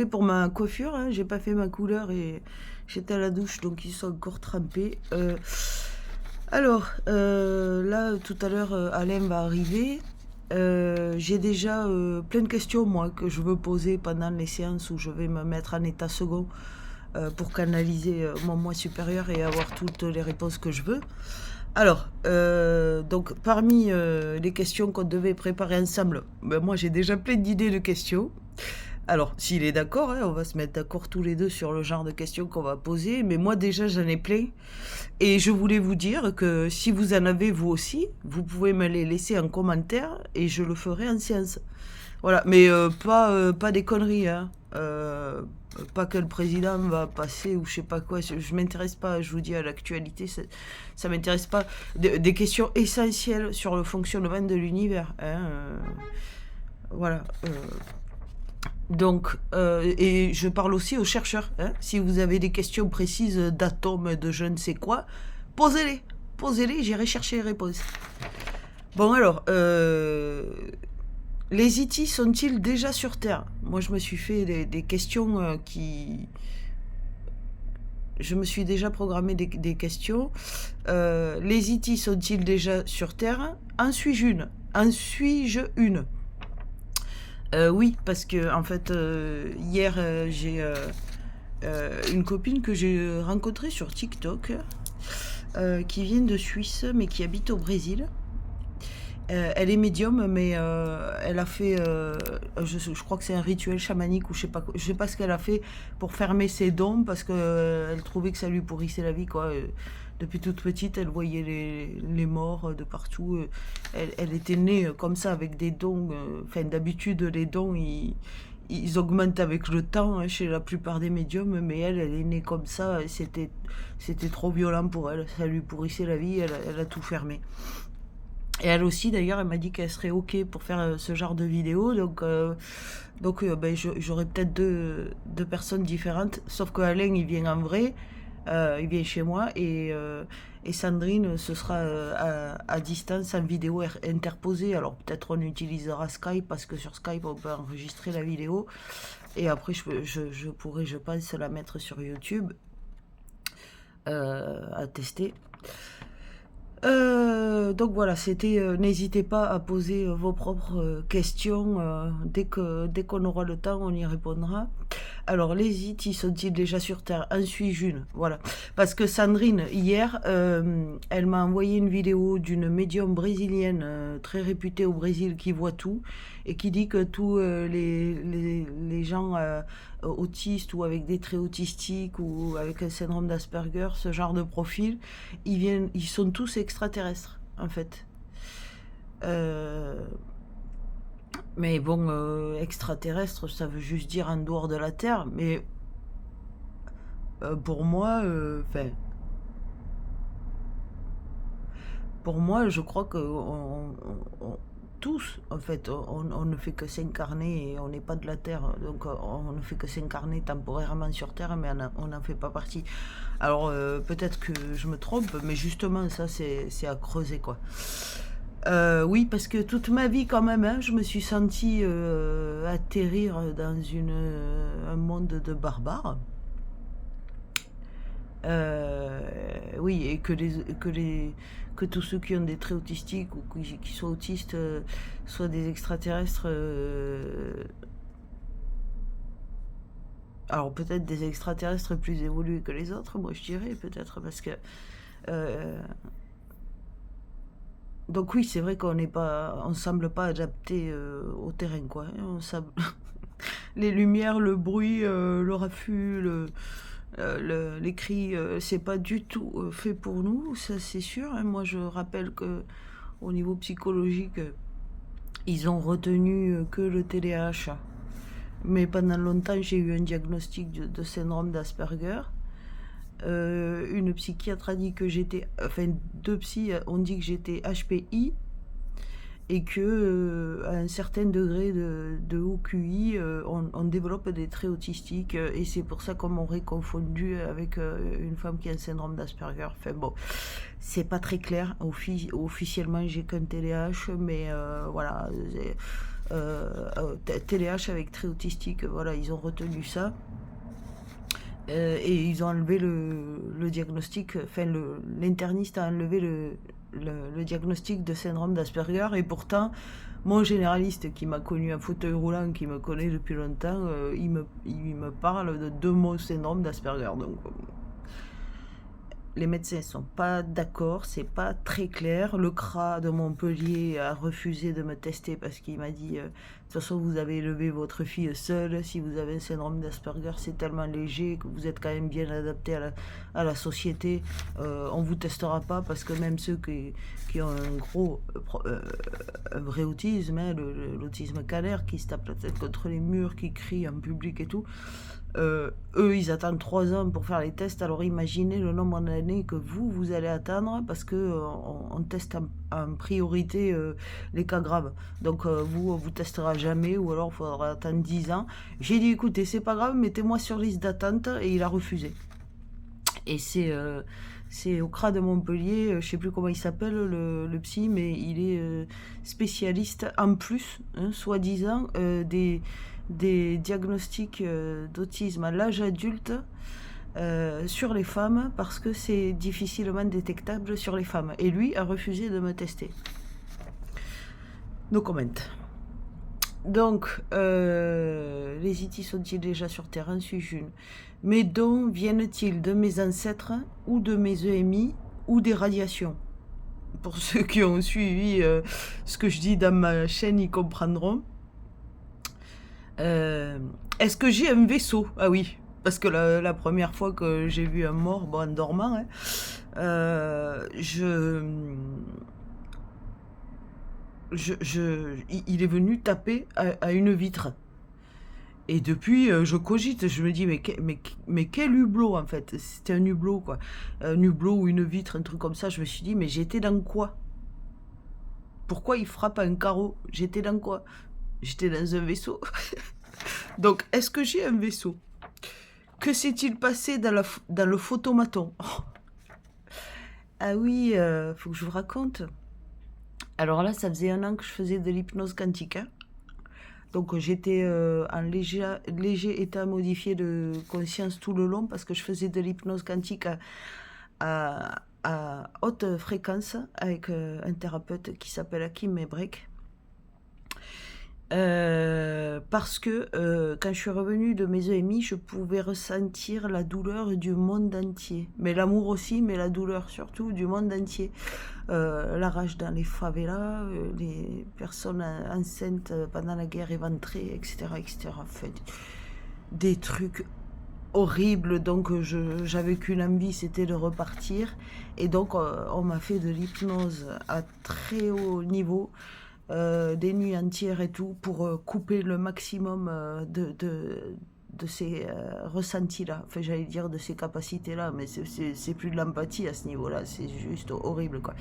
Pour ma coiffure, hein, j'ai pas fait ma couleur et j'étais à la douche, donc ils sont encore trempés. Là, tout à l'heure, Alain va arriver. J'ai déjà plein de questions, moi, que je veux poser pendant les séances où je vais me mettre en état second pour canaliser mon moi supérieur et avoir toutes les réponses que je veux. Donc parmi les questions qu'on devait préparer ensemble, ben, moi j'ai déjà plein d'idées de questions. Alors, s'il est d'accord, hein, on va se mettre d'accord tous les deux sur le genre de questions qu'on va poser. Mais moi, déjà, j'en ai plein. Et je voulais vous dire que si vous en avez vous aussi, vous pouvez me les laisser en commentaire et je le ferai en séance. Voilà, mais pas des conneries, hein. Pas que le président va passer ou je sais pas quoi. Je m'intéresse pas, je vous dis, à l'actualité. Ça m'intéresse pas. Des questions essentielles sur le fonctionnement de l'univers, hein. Voilà. Et je parle aussi aux chercheurs, hein. Si vous avez des questions précises d'atomes, de je ne sais quoi, posez-les. Posez-les, j'irai chercher les réponses. Bon alors, les E.T. sont-ils déjà sur Terre? Moi, je me suis fait des questions Je me suis déjà programmé des questions. Les E.T. sont-ils déjà sur Terre? En suis-je une? En suis-je une? Oui, parce que en fait, hier, j'ai une copine que j'ai rencontrée sur TikTok, qui vient de Suisse, mais qui habite au Brésil. Elle est médium, mais elle a fait, je crois que c'est un rituel chamanique ou je sais pas ce qu'elle a fait pour fermer ses dons parce que elle trouvait que ça lui pourrissait la vie, quoi. Depuis toute petite, elle voyait les morts de partout. Elle était née comme ça avec des dons. Enfin, d'habitude, les dons, ils augmentent avec le temps, hein, chez la plupart des médiums, mais elle est née comme ça. C'était trop violent pour elle. Ça lui pourrissait la vie. Elle a tout fermé. Et elle aussi, d'ailleurs, elle m'a dit qu'elle serait OK pour faire ce genre de vidéo. Ben, j'aurai peut-être deux personnes différentes. Sauf que Alain, il vient en vrai. Il vient chez moi. Et Sandrine, ce sera à distance, en vidéo interposée. Alors peut-être on utilisera Skype, parce que sur Skype, on peut enregistrer la vidéo. Et après, je pourrais, je pense, la mettre sur YouTube à tester. Donc voilà, c'était. N'hésitez pas à poser vos propres questions. Dès qu'on aura le temps, on y répondra. Alors, les IT sont-ils déjà sur Terre? En suis-je une? Voilà. Parce que Sandrine, hier, elle m'a envoyé une vidéo d'une médium brésilienne très réputée au Brésil qui voit tout et qui dit que tous les gens autistes ou avec des traits autistiques ou avec un syndrome d'Asperger, ce genre de profil, ils sont tous extraterrestres, en fait. Mais bon, extraterrestre, ça veut juste dire en dehors de la Terre. Mais pour moi, je crois que tous, en fait, on ne fait que s'incarner et on n'est pas de la Terre. Donc on ne fait que s'incarner temporairement sur Terre, mais on n'en fait pas partie. Alors peut-être que je me trompe, mais justement, ça, c'est à creuser, quoi. Oui, parce que toute ma vie, quand même, hein, je me suis sentie atterrir dans un monde de barbares. Oui, et que tous ceux qui ont des traits autistiques ou qui sont autistes soient des extraterrestres. Alors peut-être des extraterrestres plus évolués que les autres, moi je dirais peut-être, parce que donc oui, c'est vrai on semble pas adapté au terrain, quoi. Les lumières, le bruit, le raffut, les cris, c'est pas du tout fait pour nous, ça c'est sûr, hein. Moi, je rappelle que au niveau psychologique, ils ont retenu que le TDAH. Mais pendant longtemps, j'ai eu un diagnostic de syndrome d'Asperger. Une psychiatre a dit que j'étais, enfin deux psys ont dit que j'étais HPI et que à un certain degré de haut QI, on développe des traits autistiques et c'est pour ça qu'on m'aurait confondu avec une femme qui a un syndrome d'Asperger. Enfin bon, c'est pas très clair. Officiellement, j'ai qu'un TDAH, mais voilà. TDAH avec trait autistique, voilà, ils ont retenu ça. Et ils ont enlevé le diagnostic, enfin l'interniste a enlevé le diagnostic de syndrome d'Asperger, et pourtant mon généraliste qui m'a connu en fauteuil roulant, qui me connaît depuis longtemps, il me parle de mon syndrome d'Asperger. Donc les médecins ne sont pas d'accord, c'est pas très clair. Le CRA de Montpellier a refusé de me tester parce qu'il m'a dit de toute façon, vous avez élevé votre fille seule, si vous avez un syndrome d'Asperger, c'est tellement léger que vous êtes quand même bien adapté à la société. On ne vous testera pas parce que même ceux qui ont un vrai autisme, hein, l'autisme calaire, qui se tapent la tête contre les murs, qui crient en public et tout, eux, ils attendent 3 ans pour faire les tests. Alors imaginez le nombre d'années que vous allez attendre, parce que on teste en priorité les cas graves. Donc on vous testera jamais, ou alors il faudra attendre 10 ans. J'ai dit écoutez, c'est pas grave, mettez-moi sur liste d'attente, et il a refusé. Et c'est au CRA de Montpellier, je sais plus comment il s'appelle le psy, mais il est spécialiste en plus, hein, soi-disant, des diagnostics d'autisme à l'âge adulte sur les femmes, parce que c'est difficilement détectable sur les femmes. Et lui a refusé de me tester. No comment. Donc, les IT sont-ils déjà sur Terre? En suis-je une? Mes dons viennent-ils de mes ancêtres, ou de mes EMI, ou des radiations? Pour ceux qui ont suivi ce que je dis dans ma chaîne, ils comprendront. Est-ce que j'ai un vaisseau? Ah oui, parce que la première fois que j'ai vu un mort, bon, en dormant, hein, il est venu taper à une vitre. Et depuis, je cogite, je me dis, mais quel hublot, en fait? C'était un hublot, quoi. Un hublot ou une vitre, un truc comme ça. Je me suis dit, mais j'étais dans quoi? Pourquoi il frappe à un carreau? J'étais dans quoi? J'étais dans un vaisseau. Donc, est-ce que j'ai un vaisseau? Que s'est-il passé dans le photomaton? Oh. Ah oui, faut que je vous raconte. Alors là, ça faisait 1 an que je faisais de l'hypnose quantique, hein. Donc j'étais en léger état modifié de conscience tout le long, parce que je faisais de l'hypnose quantique à haute fréquence avec un thérapeute qui s'appelle Hakim Mebrek. Parce que quand je suis revenue de mes EMI, je pouvais ressentir la douleur du monde entier. Mais l'amour aussi, mais la douleur surtout du monde entier. La rage dans les favelas, les personnes enceintes pendant la guerre éventrées, etc. etc. Enfin, des trucs horribles. Donc j'avais qu'une envie, c'était de repartir. Et donc on m'a fait de l'hypnose à très haut niveau. Des nuits entières et tout, pour couper le maximum de ces ressentis-là. Enfin, j'allais dire de ces capacités-là, mais c'est plus de l'empathie à ce niveau-là, c'est juste horrible, quoi.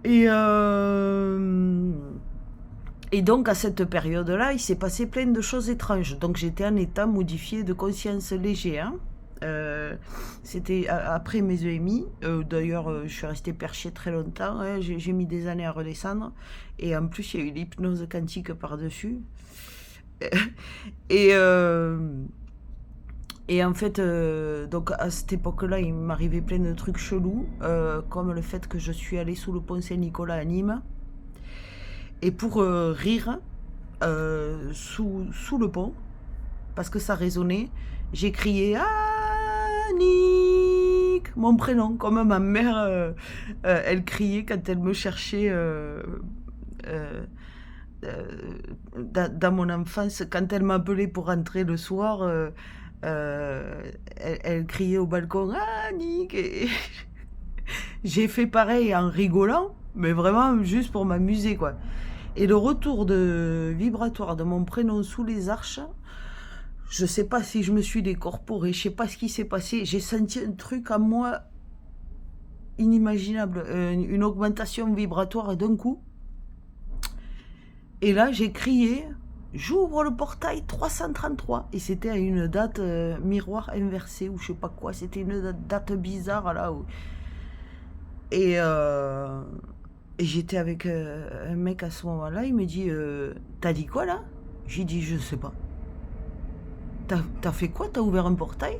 Et donc, à cette période-là, il s'est passé plein de choses étranges. Donc, j'étais en état modifié de conscience léger, hein. C'était après mes EMI. D'ailleurs, je suis restée perchée très longtemps, hein. J'ai mis des années à redescendre. Et en plus, il y a eu l'hypnose quantique par-dessus. Et en fait, donc à cette époque-là, il m'arrivait plein de trucs chelous, comme le fait que je suis allée sous le pont Saint-Nicolas à Nîmes. Et pour rire, sous le pont, parce que ça résonnait, j'ai crié « Annick !» mon prénom, comme ma mère, elle criait quand elle me cherchait dans mon enfance. Quand elle m'appelait pour rentrer le soir, elle criait au balcon « Annick !» et j'ai fait pareil en rigolant, mais vraiment juste pour m'amuser, quoi. Et le retour vibratoire de mon prénom sous les arches, je sais pas si je me suis décorporée, je sais pas ce qui s'est passé. J'ai senti un truc en moi inimaginable, une augmentation vibratoire d'un coup. Et là, j'ai crié, j'ouvre le portail 333. Et c'était à une date miroir inversé, ou je sais pas quoi. C'était une date bizarre, là. Et Et j'étais avec un mec à ce moment-là, il me dit t'as dit quoi là? J'ai dit je sais pas. T'as fait quoi? T'as ouvert un portail?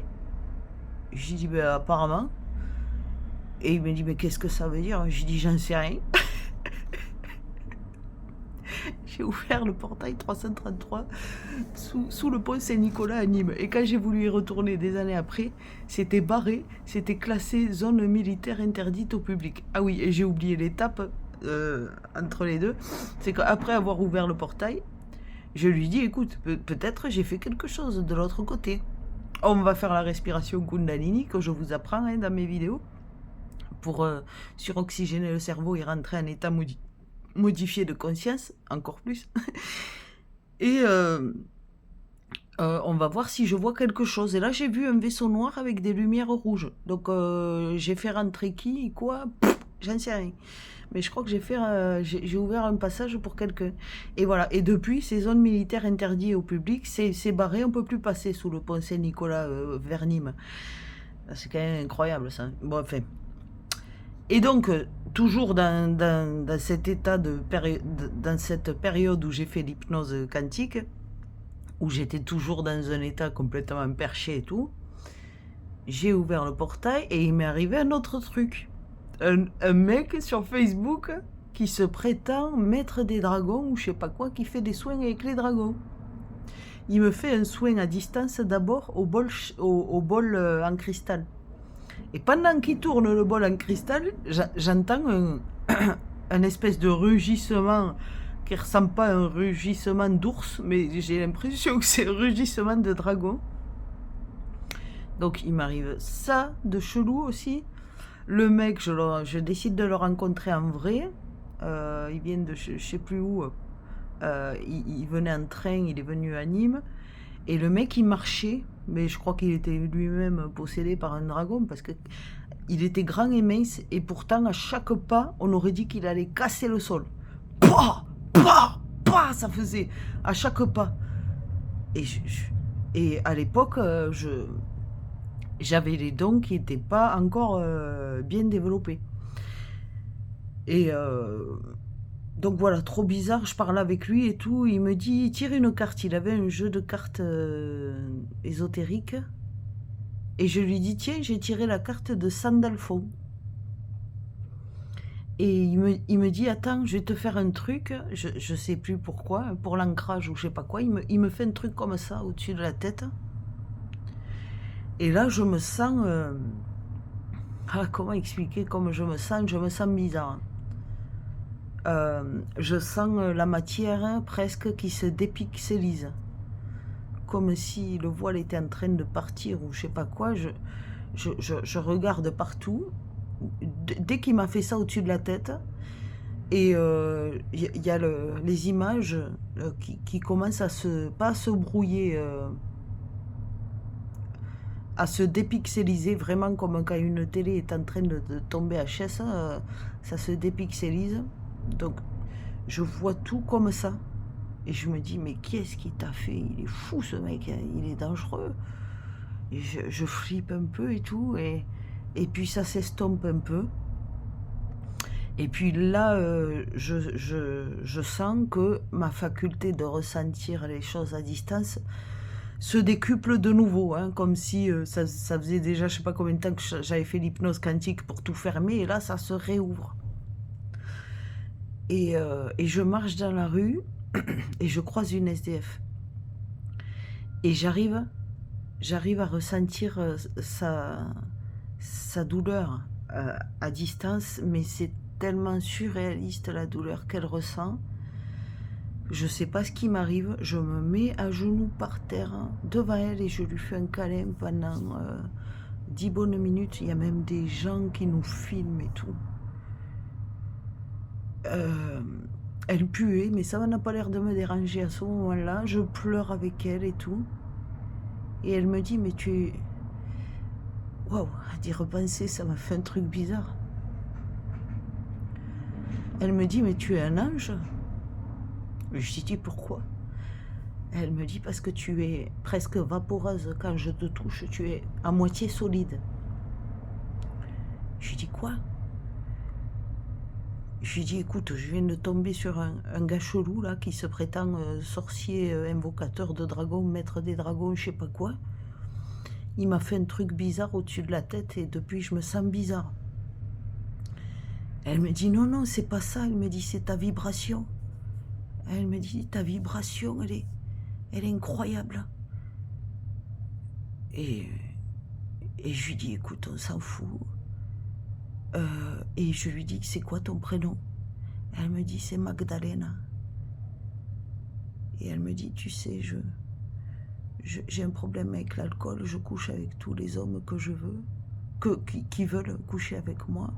J'ai dit ben apparemment. Et il me dit mais qu'est-ce que ça veut dire? J'ai dit j'en sais rien. J'ai ouvert le portail 333 sous le pont Saint-Nicolas à Nîmes. Et quand j'ai voulu y retourner des années après, c'était barré, c'était classé zone militaire interdite au public. Ah oui, et j'ai oublié l'étape entre les deux. C'est qu'après avoir ouvert le portail, je lui dis écoute, peut-être j'ai fait quelque chose de l'autre côté. On va faire la respiration Kundalini que je vous apprends hein, dans mes vidéos pour suroxygéner le cerveau et rentrer en état modifié de conscience, encore plus. Et on va voir si je vois quelque chose. Et là, j'ai vu un vaisseau noir avec des lumières rouges. Donc, j'ai fait rentrer qui, quoi, j'en sais rien. Mais je crois que j'ai ouvert un passage pour quelqu'un. Et voilà. Et depuis, ces zones militaires interdites au public, c'est barré. On ne peut plus passer sous le pont Saint-Nicolas vers Nîmes. C'est quand même incroyable, ça. Bon, enfin. Et donc, toujours dans cet état dans cette période où j'ai fait l'hypnose quantique, où j'étais toujours dans un état complètement perché et tout, j'ai ouvert le portail et il m'est arrivé un autre truc. Un mec sur Facebook qui se prétend maître des dragons ou je sais pas quoi, qui fait des soins avec les dragons. Il me fait un soin à distance d'abord au bol en cristal. Et pendant qu'il tourne le bol en cristal, j'entends un espèce de rugissement qui ne ressemble pas à un rugissement d'ours, mais j'ai l'impression que c'est un rugissement de dragon. Donc il m'arrive ça de chelou aussi. Le mec, je décide de le rencontrer en vrai. Il vient de je sais plus où. Il venait en train, il est venu à Nîmes. Et le mec, il marchait, mais je crois qu'il était lui-même possédé par un dragon, parce que il était grand et mince, et pourtant, à chaque pas, on aurait dit qu'il allait casser le sol. Pouah, pouah, pouah, ça faisait à chaque pas. Et à l'époque, j'avais les dons qui n'étaient pas encore bien développés. Et donc voilà, trop bizarre, je parle avec lui et tout, il me dit, tire une carte, il avait un jeu de cartes ésotérique, et je lui dis, tiens, j'ai tiré la carte de Sandalphon. Et il me dit, attends, je vais te faire un truc, je sais plus pourquoi, pour l'ancrage ou je sais pas quoi, il me fait un truc comme ça au-dessus de la tête. Et là, je me sens, comment expliquer comme je me sens bizarre. Je sens la matière presque qui se dépixelise. Comme si le voile était en train de partir ou je sais pas quoi. Je regarde partout. Dès qu'il m'a fait ça au-dessus de la tête, et y a les images qui commencent à pas à se brouiller, à se dépixeliser, vraiment comme quand une télé est en train de tomber à chaise, ça se dépixelise. Donc, je vois tout comme ça. Et je me dis, mais qu'est-ce qu'il t'a fait? Il est fou, ce mec, hein, il est dangereux. Et je flippe un peu et tout. Et puis, ça s'estompe un peu. Et puis là, je sens que ma faculté de ressentir les choses à distance se décuple de nouveau. Hein, comme si ça faisait déjà, je sais pas combien de temps que j'avais fait l'hypnose quantique pour tout fermer. Et là, ça se réouvre. Et je marche dans la rue et je croise une SDF. Et j'arrive à ressentir sa douleur à distance, mais c'est tellement surréaliste la douleur qu'elle ressent. Je sais pas ce qui m'arrive, je me mets à genoux par terre devant elle et je lui fais un câlin pendant 10 bonnes minutes. Il y a même des gens qui nous filment et tout. Elle puait, mais ça n'a pas l'air de me déranger à ce moment-là. Je pleure avec elle et tout. Et elle me dit, mais tu es... Waouh, d'y repenser, ça m'a fait un truc bizarre. Elle me dit, mais tu es un ange? Je lui dis, pourquoi? Elle me dit, parce que tu es presque vaporeuse. Quand je te touche, tu es à moitié solide. Je lui dis, quoi? je lui dis, écoute, je viens de tomber sur un gars chelou, là, qui se prétend sorcier, invocateur de dragons, maître des dragons, je sais pas quoi. Il m'a fait un truc bizarre au-dessus de la tête et depuis, je me sens bizarre. Elle me dit, non, non, c'est pas ça. Elle me dit, c'est ta vibration. Elle me dit, ta vibration, elle est incroyable. Et je lui dis, écoute, on s'en fout. Et je lui dis, c'est quoi ton prénom? Elle me dit, c'est Magdalena. Et elle me dit, tu sais, j'ai un problème avec l'alcool, je couche avec tous les hommes que je veux, qui veulent coucher avec moi.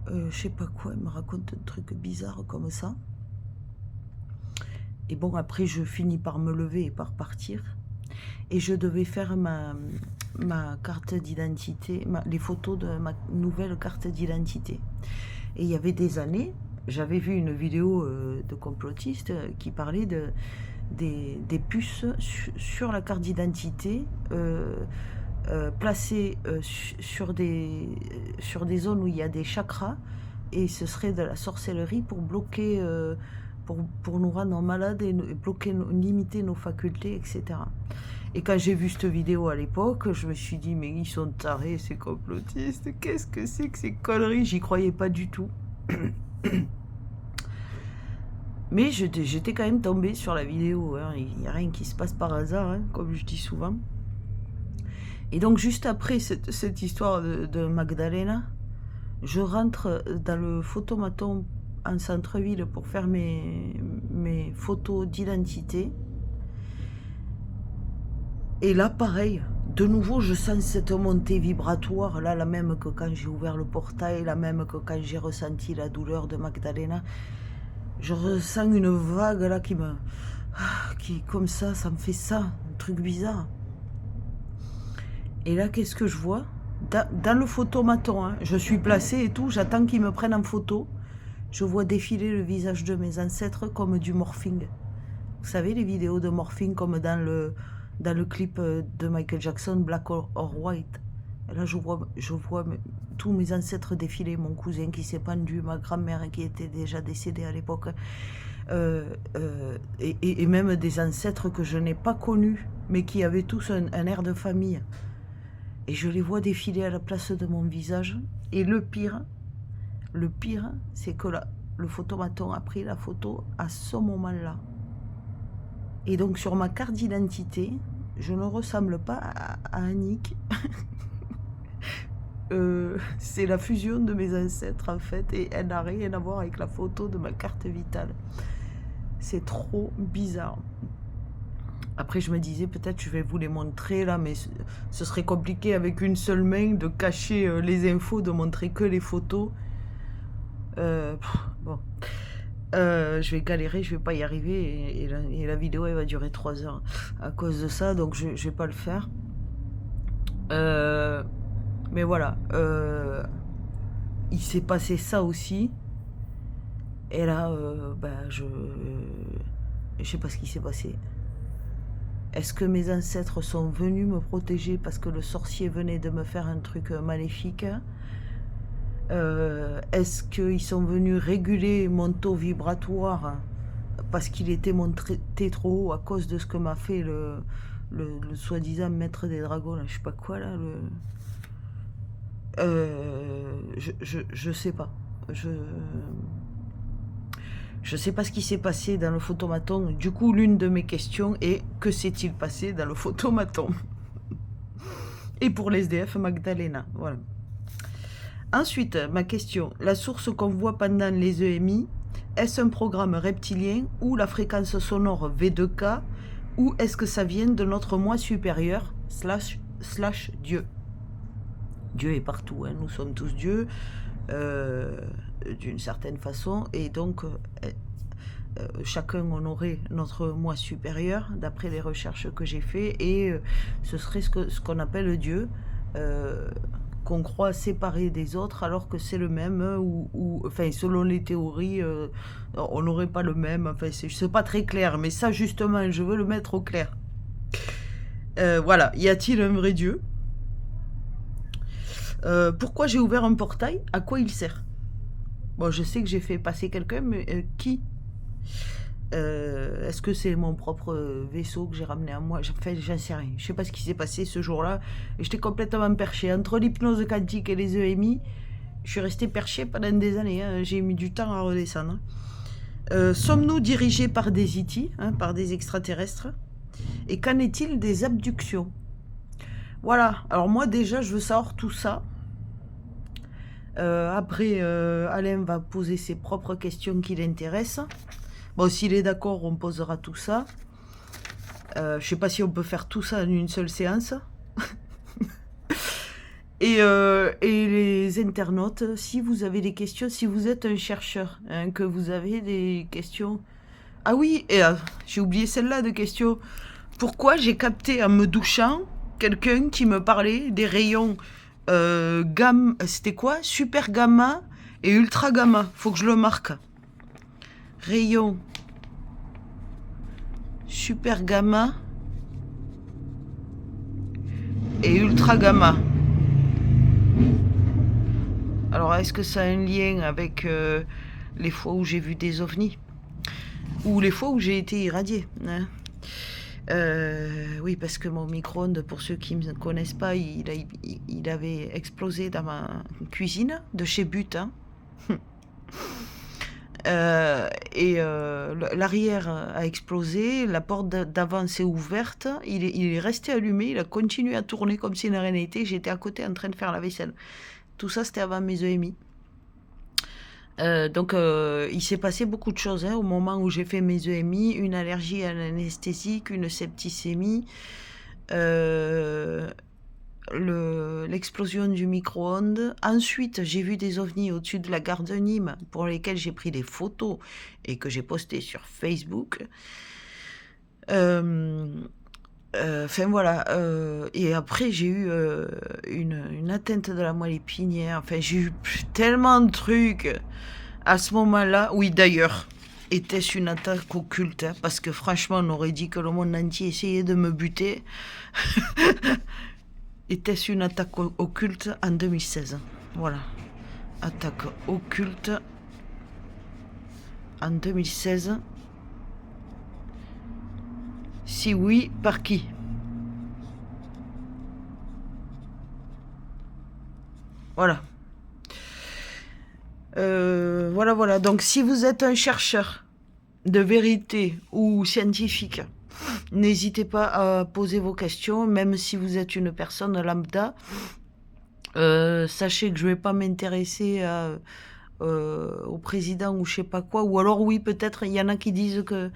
Je sais pas quoi, elle me raconte un truc bizarre comme ça. Et bon, après, je finis par me lever et par partir. Et je devais faire ma carte d'identité, les photos de ma nouvelle carte d'identité. Et il y avait des années, j'avais vu une vidéo de complotistes qui parlait des puces sur la carte d'identité placées sur des zones où il y a des chakras, et ce serait de la sorcellerie pour bloquer, pour nous rendre malades et bloquer, limiter nos facultés, etc. Et quand j'ai vu cette vidéo à l'époque, je me suis dit, mais ils sont tarés, ces complotistes, qu'est-ce que c'est que ces conneries? J'y croyais pas du tout. Mais j'étais quand même tombée sur la vidéo, hein. Il n'y a rien qui se passe par hasard, hein, comme je dis souvent. Et donc juste après cette histoire de Magdalena, je rentre dans le photomaton en centre-ville pour faire mes photos d'identité. Et là, pareil, de nouveau, je sens cette montée vibratoire, là, la même que quand j'ai ouvert le portail, la même que quand j'ai ressenti la douleur de Magdalena. Je ressens une vague, là, qui, comme ça me fait ça, un truc bizarre. Et là, qu'est-ce que je vois? Dans le photomaton, hein, je suis placée et tout, j'attends qu'ils me prennent en photo. Je vois défiler le visage de mes ancêtres comme du morphing. Vous savez, les vidéos de morphing comme dans le clip de Michael Jackson, Black or White. Et là, je vois tous mes ancêtres défiler, mon cousin qui s'est pendu, ma grand-mère qui était déjà décédée à l'époque, et même des ancêtres que je n'ai pas connus, mais qui avaient tous un air de famille. Et je les vois défiler à la place de mon visage. Et le pire, c'est que là, le photomaton a pris la photo à ce moment-là. Et donc sur ma carte d'identité, je ne ressemble pas à Annick. C'est la fusion de mes ancêtres en fait, et elle n'a rien à voir avec la photo de ma carte vitale. C'est trop bizarre. Après je me disais, peut-être je vais vous les montrer là, mais ce serait compliqué avec une seule main de cacher les infos, de montrer que les photos. Bon. Je vais galérer, je vais pas y arriver, et la vidéo elle va durer 3 heures à cause de ça, donc je vais pas le faire. Mais voilà, il s'est passé ça aussi, et là je sais pas ce qui s'est passé. Est-ce que mes ancêtres sont venus me protéger parce que le sorcier venait de me faire un truc maléfique? Est-ce qu'ils sont venus réguler mon taux vibratoire parce qu'il était monté trop haut à cause de ce que m'a fait le soi-disant maître des dragons, là, je sais pas quoi là, je sais pas. Je sais pas ce qui s'est passé dans le photomaton. Du coup, l'une de mes questions est, que s'est-il passé dans le photomaton? Et pour l'SDF Magdalena, voilà. Ensuite, ma question, la source qu'on voit pendant les EMI, est-ce un programme reptilien ou la fréquence sonore V2K, ou est-ce que ça vient de notre moi supérieur slash Dieu? Dieu est partout, hein, nous sommes tous Dieu, d'une certaine façon, et donc chacun on aurait notre moi supérieur, d'après les recherches que j'ai fait, et ce serait ce qu'on appelle Dieu, qu'on croit séparé des autres alors que c'est le même, ou enfin selon les théories on n'aurait pas le même, enfin c'est pas très clair, mais ça justement je veux le mettre au clair. Voilà, y a-t-il un vrai Dieu? Pourquoi j'ai ouvert un portail? À quoi il sert? Bon, je sais que j'ai fait passer quelqu'un, mais qui? Est-ce que c'est mon propre vaisseau que j'ai ramené à moi? Enfin, j'en sais rien. Je sais pas ce qui s'est passé ce jour-là. J'étais complètement perché. Entre l'hypnose quantique et les EMI, je suis resté perché pendant des années. Hein. J'ai mis du temps à redescendre. Sommes-nous dirigés par des IT, hein, par des extraterrestres? Et qu'en est-il des abductions? Voilà. Alors moi, déjà, je veux savoir tout ça. Après, Alain va poser ses propres questions qui l'intéressent. Bon, s'il est d'accord, on posera tout ça. Je sais pas si on peut faire tout ça en une seule séance. Et les internautes, si vous avez des questions, si vous êtes un chercheur, hein, que vous avez des questions... Ah oui, et j'ai oublié celle-là de question. Pourquoi j'ai capté en me douchant quelqu'un qui me parlait des rayons gamma... C'était quoi? Super gamma et ultra gamma. Faut que je le marque. Rayons super gamma et ultra gamma. Alors, est-ce que ça a un lien avec les fois où j'ai vu des ovnis? Ou les fois où j'ai été irradié, hein? Oui, parce que mon micro-ondes, pour ceux qui ne me connaissent pas, il avait explosé dans ma cuisine de chez But. Hein. L'arrière a explosé, la porte d'avant s'est ouverte, il est resté allumé, il a continué à tourner comme si rien n'était. J'étais à côté en train de faire la vaisselle. Tout ça, c'était avant mes EMI. Donc, il s'est passé beaucoup de choses hein, au moment où j'ai fait mes EMI, une allergie à l'anesthésique, une septicémie, l'explosion du micro-ondes. Ensuite, j'ai vu des ovnis au-dessus de la gare de Nîmes pour lesquels j'ai pris des photos et que j'ai postées sur Facebook. Enfin voilà, et après j'ai eu une atteinte de la moelle épinière. Enfin, j'ai eu tellement de trucs à ce moment-là. Oui, d'ailleurs, était-ce une attaque occulte hein, parce que franchement, on aurait dit que le monde entier essayait de me buter. Était-ce une attaque occulte en 2016? Voilà, attaque occulte en 2016. Si oui, par qui? Voilà. Voilà. Donc, si vous êtes un chercheur de vérité ou scientifique, n'hésitez pas à poser vos questions, même si vous êtes une personne lambda. Sachez que je ne vais pas m'intéresser au président ou je sais pas quoi. Ou alors, oui, peut-être, il y en a qui disent que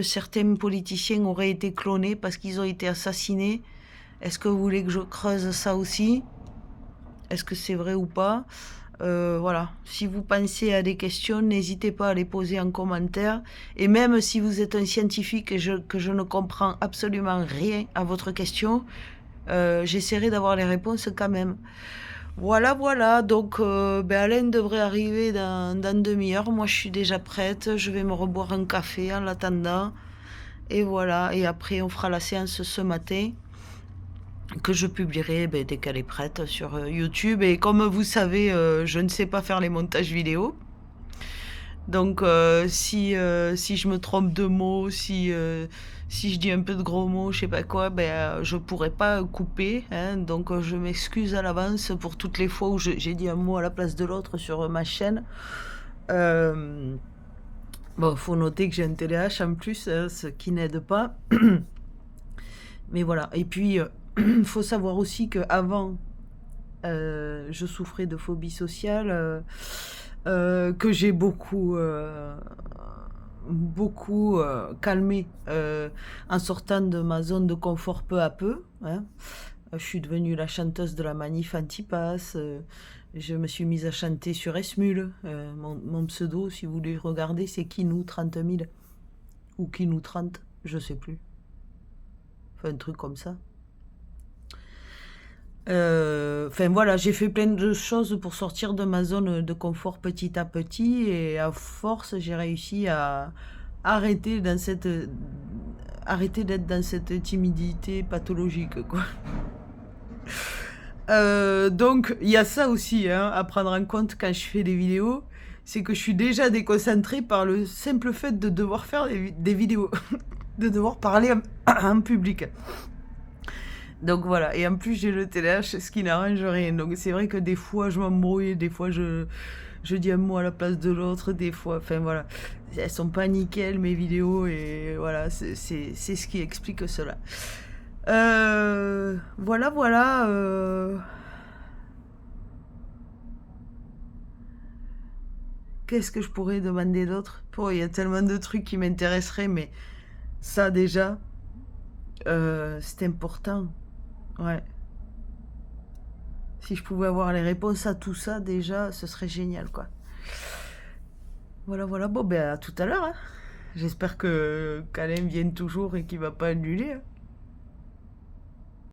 certains politiciens auraient été clonés parce qu'ils ont été assassinés. Est-ce que vous voulez que je creuse ça aussi? Est-ce que c'est vrai ou pas? Voilà, si vous pensez à des questions, n'hésitez pas à les poser en commentaire. Et même si vous êtes un scientifique et que je ne comprends absolument rien à votre question, j'essaierai d'avoir les réponses quand même. Voilà. Donc, Alain devrait arriver dans demi-heure. Moi, je suis déjà prête. Je vais me reboire un café en l'attendant. Et voilà. Et après, on fera la séance ce matin, que je publierai dès qu'elle est prête sur YouTube. Et comme vous savez, je ne sais pas faire les montages vidéo. Donc, si je me trompe de mots, si je dis un peu de gros mots, je sais pas quoi, je pourrais pas couper. Hein, donc, je m'excuse à l'avance pour toutes les fois où j'ai dit un mot à la place de l'autre sur ma chaîne. Bon, faut noter que j'ai un TDAH en plus, hein, ce qui n'aide pas. Mais voilà. Et puis, faut savoir aussi qu'avant, je souffrais de phobie sociale. Que j'ai beaucoup calmé en sortant de ma zone de confort peu à peu. Hein. Je suis devenue la chanteuse de la manif anti-pass. Je me suis mise à chanter sur Esmule. Mon pseudo, si vous voulez regarder, c'est Kinou 30 000. Ou Kinou 30, je sais plus. Enfin, un truc comme ça. Enfin voilà, j'ai fait plein de choses pour sortir de ma zone de confort petit à petit et à force j'ai réussi à arrêter d'être dans cette timidité pathologique quoi. Donc il y a ça aussi hein, à prendre en compte quand je fais des vidéos, c'est que je suis déjà déconcentrée par le simple fait de devoir faire des vidéos, de devoir parler à un public. Donc voilà, et en plus j'ai le TDAH, ce qui n'arrange rien. Donc c'est vrai que des fois je m'embrouille, des fois je dis un mot à la place de l'autre, des fois, enfin voilà. Elles sont pas nickel mes vidéos, et voilà, c'est ce qui explique cela. Voilà, voilà. Qu'est-ce que je pourrais demander d'autre? Oh, il y a tellement de trucs qui m'intéresseraient, mais ça déjà, c'est important. Ouais. Si je pouvais avoir les réponses à tout ça, déjà, ce serait génial, quoi. Voilà, voilà. Bon, ben, à tout à l'heure, hein. J'espère que Calem vienne toujours et qu'il va pas annuler, hein.